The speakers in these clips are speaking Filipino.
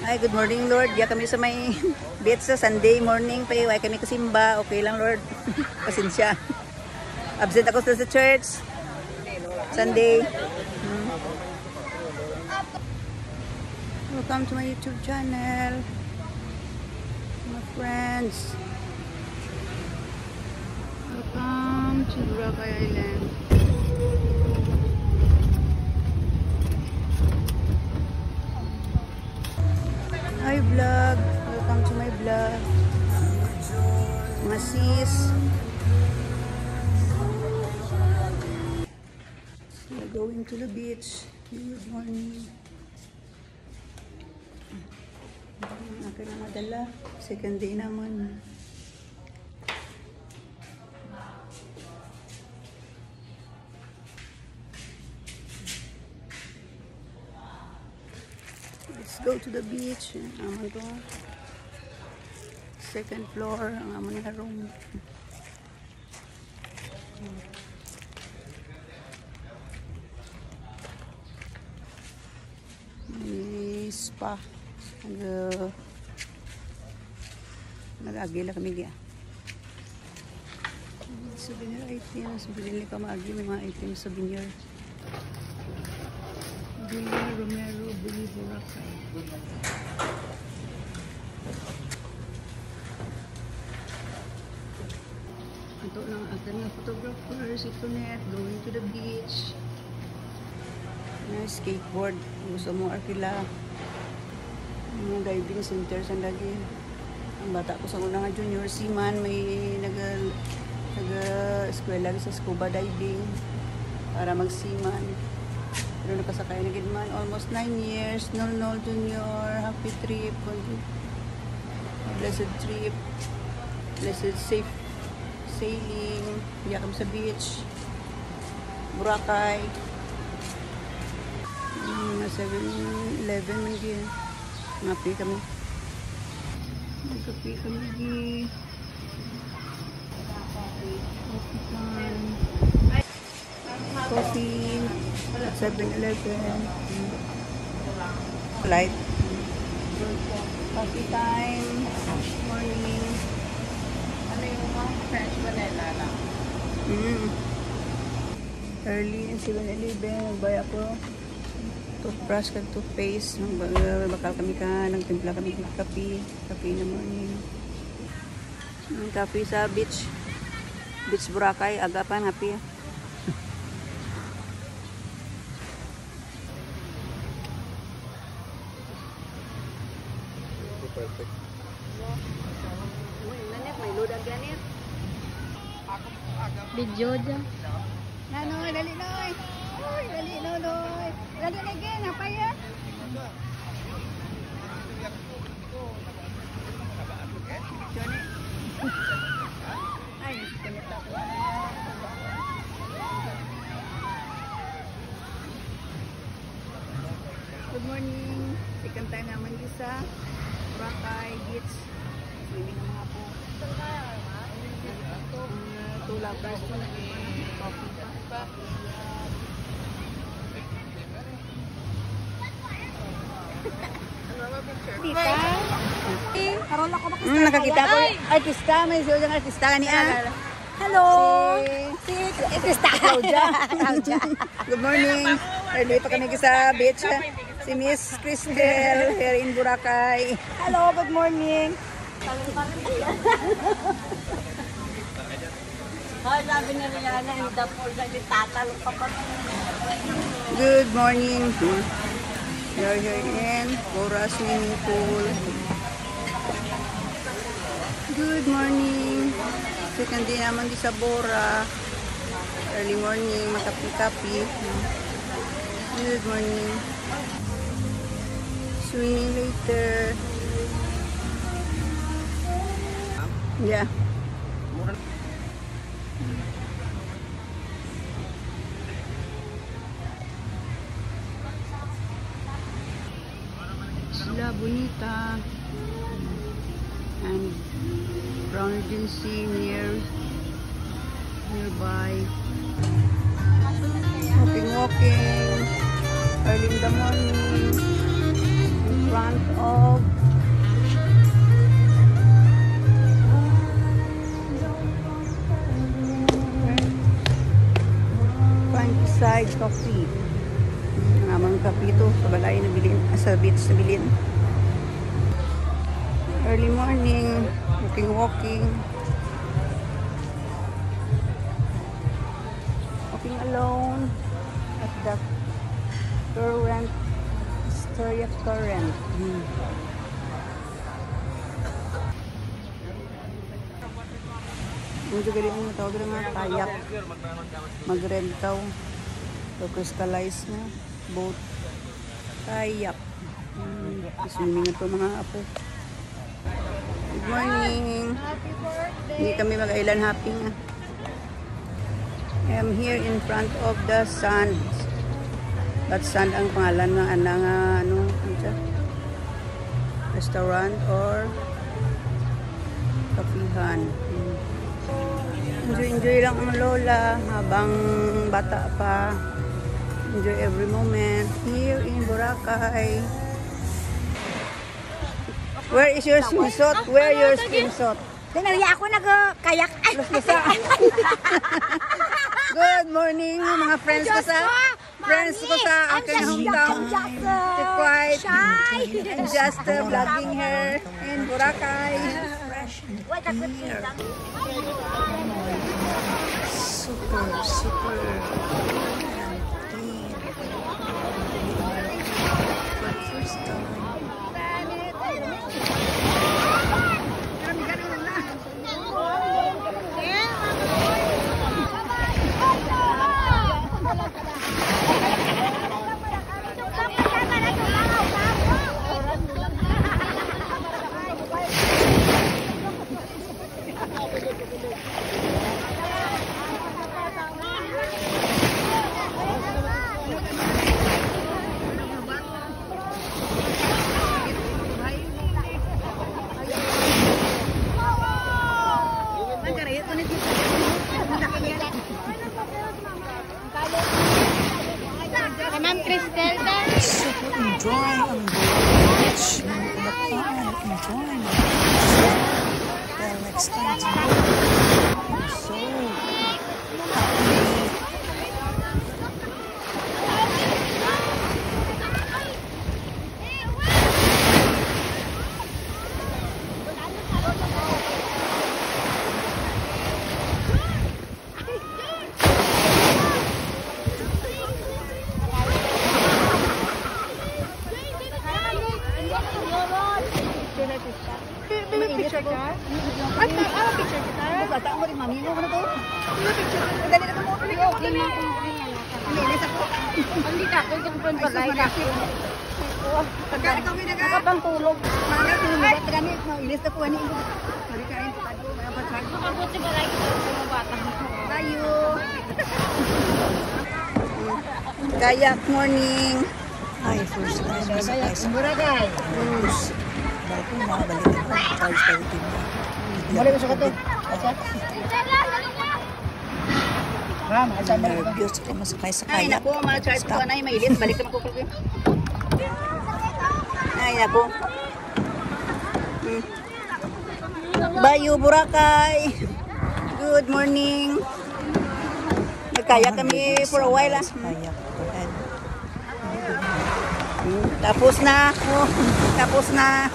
Ay, good morning, Lord. Diya kami sa may beach sa Sunday morning. Ay kami kasimba. Okay lang, Lord. Pasensya. Absent ako sa church. Sunday. Welcome to my YouTube channel. My friends. Welcome to Boracay Island. Hi vlog, welcome to my vlog. Mga sis, we're going to the beach. Good morning. Akin na madala, second day naman. Let's go to the beach. Aman to. Second floor. Ang aman na room. May spa. Nag-agi lang kami kaya. Souvenir items. Bilhin ka maagi. May mga items souvenir. Villa Romero, Boracay. Ito lang atin na photographers. Ito net, going to the beach. Skateboard. Gusto mo arkila. Mga diving centers ang lagi. Ang bata ko sa una nga junior seaman, may nag-eskwela sa scuba diving para mag-seaman. Pero nakasakay na gid man almost 9 years. Nol junior, happy trip, blessed trip, blessed safe sailing. Iyak kami sa beach Boracay. Mga 7-11 man din. Ngapi kami. Nagkapi kami di. Coffee. 7-11. Light. Coffee time. Morning. Ano yung mga French vanilla lang? Early in 7-11. Nagbay ako. Toothbrush kag toothpaste. Bakal kami nagtimpla kami ng kape. Kape na morning. Kape sa beach. Beach Boracay. Aga pa happy. Perfect. May load ang ganit. Video dyan. Nanoy, dali noy. Uy, dali noy. Dali na again, apa ya? Ay, good morning. Second time naman di sa Boracay Beach. Swimming na mga po. Tulak pa ito na coffee pa. Tita? Karoon ako Nakakita ko. Artista. May siya yung artista niya. Hello! Si artista. Claudia. Good morning. Early pa kami sa beach. Si Miss Cristel here in Boracay. Hello, good morning! Hoy, sabi ni Rihanna, in the pool na tatalong pa pa. Good morning. You're here in Bora Swimming Pool. Good morning. Second day naman di sa Bora. Early morning, makapi-kapi. Good morning. Swimming later. Yeah. Isla Bonita and Brown Regency nearby. Walking early in the morning in front of sa beach sa Bilin. Early morning, walking. Walking alone at the Torrent, Astoria Torrent. Medyo galing mo tawag na nga, kayak. Mag-rentaw. So, crystallize na. Boat. Kayak. Swimming na ito mga apo. Good morning. Hindi kami mag-island hopping. I am here in front of the Sand. That Sand ang pangalan ng ano siya? Restaurant or kapihan. Enjoy lang ang lola habang bata pa. Enjoy every moment here in Boracay. Where is your swimsuit? Where your swimsuit? Dinali ako nag-kayak. Good morning mga friends ko sa aking hometown. Quite shy. And just vlogging here in Boracay. Super. First time. Ma'am Cristel, Super enjoying on the beach, in the park, enjoying it. Well, next time I'm so happy. Picture ka? Picture kita? Bata mo rin, mami. Ano to? Picture. Dali na mo. Inilis ako. Hindi ka ako. Ito pa like ako. Pagka ikaw may Nakabang tulog. Mga tulog. Kami, ilis ako. Ano yung marikain ko tayo. Mga patag. Makabuti ba like ito sa mga bata? Tayo. Kayak morning. Ay, first time. Kayak Boracay. Dahil ko nakabalik ako. Charles Pautin. Muli mo sa kato. Nervyos ako masakay sa kayak. Ay, naku, mga charge ko na. Mailit. Balik ka makukulog yun. Ay, naku. Bayo, Boracay. Good morning. Nagkayak kami for a while. Tapos na. Oh, tapos na.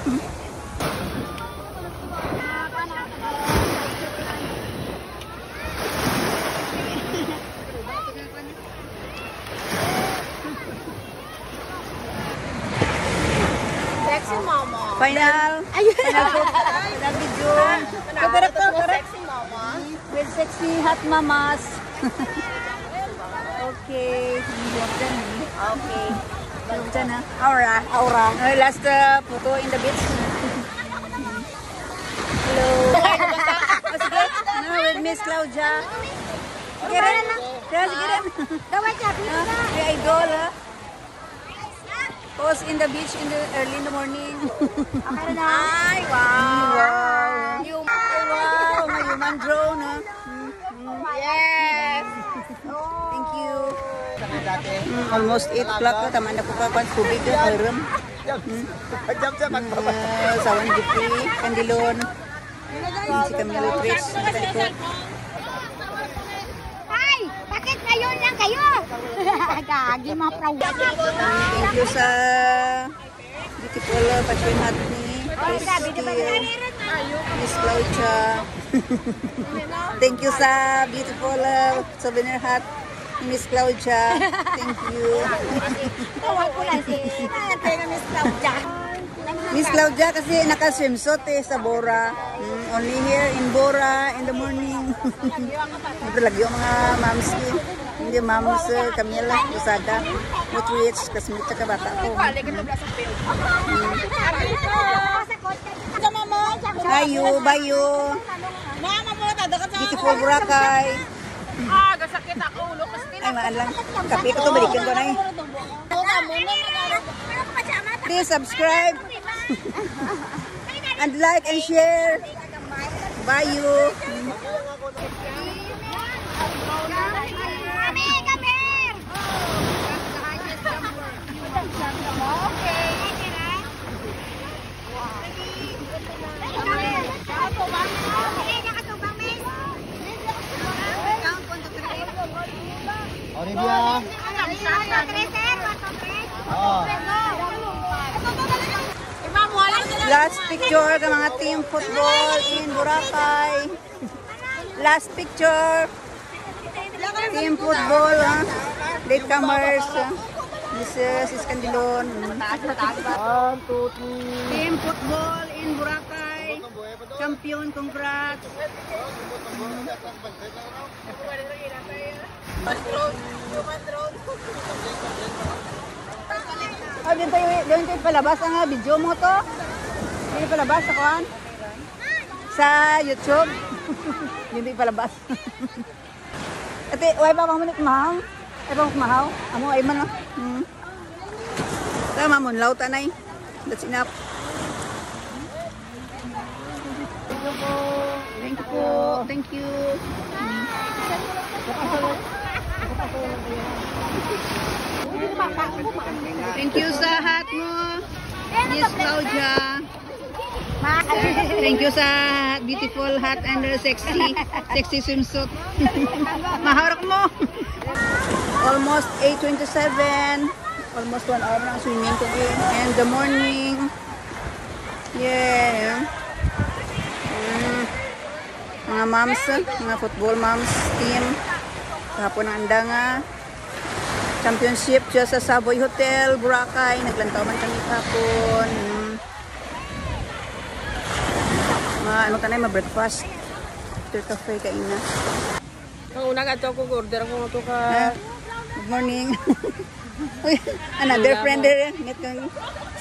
Sexy mama. Final. Final video. Sexy mama. With sexy hot mamas. Okay. Okay. Diyan na. Aura. Last photo in the beach. Hello. Sige. No, with Miss Claudia. Sige rin. Sige rin. Gawin siya. The idol, ha? Pose in the beach early in the morning. Okay na. Ay, wow. Wow. May human drone, ha? Yes. Thank you. Almost 8 o'clock na. Tama na po ka. Tubig na. Alam. Sawan Jeffrey. Candilon. Si Camilo Trix. Ay! Bakit ngayon lang kayo? Gagi mga proud. Thank you sa beautiful passion hat ni Miss Claudia. Thank you sa beautiful souvenir hat ni Miss Claudia. Thank you. Tawag ko lang si Miss Claudia. Miss Claudia kasi naka-swimsuit sa Bora. Only here in Bora in the morning. Ito lagi yung mga moms ko. Hindi moms, Camila, Lusada, Nutrich, kasi may tsaka bata ko. Bayo, bayo. Beautiful Boracay. Gasakit ako ulo kasi Ay, maalang. Kape ko to, balikin ko na eh. Please subscribe and like and share. Bayo. Olivia. Last picture ng mga team football in Boracay. Last picture. Team football, latecomers. This is Iskandilon. 1, 2, 3. Team football in Boracay. Champion, congrats. Oh, dito yung palabas ang video mo to. Dito palabas sa kuhan? Sa YouTube. Dito yung palabas. Ate, why ba mga manit mahang? Ay ba mahaw? Amo ay man. Tama mo, lauta na eh. That's enough. Thank you po. Thank you. Thank you sa hat mo. Miss Claudia. Thank you sa beautiful hat and sexy swimsuit. Maharap mo. Almost 8:27. Almost 1 hour ng swimming today. And the morning. Yeah. Mga moms, mga football moms team. Kahapon ang andanga. Championship dyan sa Savoy Hotel, Boracay. Naglantaw man kami kahapon. Ano tanay, ma-breakfast. After cafe, kain na. Ang una ka ako, order ako ito ka. Good morning. Uy, another friend there. Meet ko.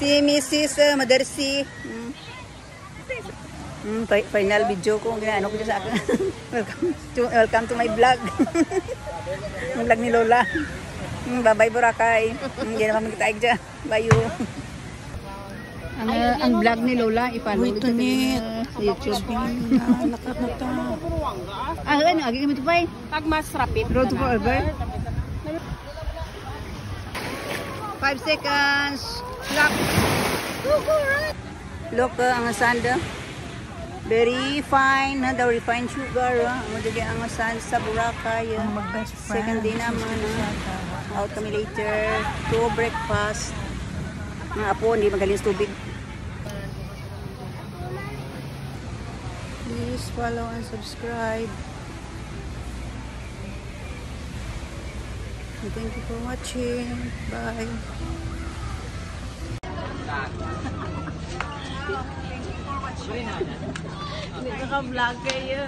Si Mrs. Madersi. Final video ko. Ano ko dyan sa akin. welcome to my vlog. Yung vlog ni Lola. Bye-bye Boracay. Hindi naman magkitaig dyan. Bye you. Ang vlog ni Lola, ipalo ulit sa YouTube. Ano, agi kami ito pa eh. Pag mas rapid. Road to forever. 5 seconds. Clock. Look, ang sand. Very fine, the refined sugar. Ang ang sand sa Boracay. Second day naman. Out kami later to breakfast. Mga apo, hindi magaling sa tubig. Please follow and subscribe. And thank you for watching. Bye. Hindi ka vlog kayo.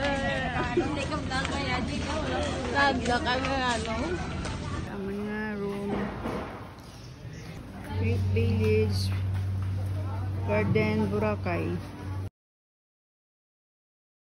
Hindi ka vlog kaya. Vlog na kami ano. Ang mga room. Great Village. Garden, Boracay.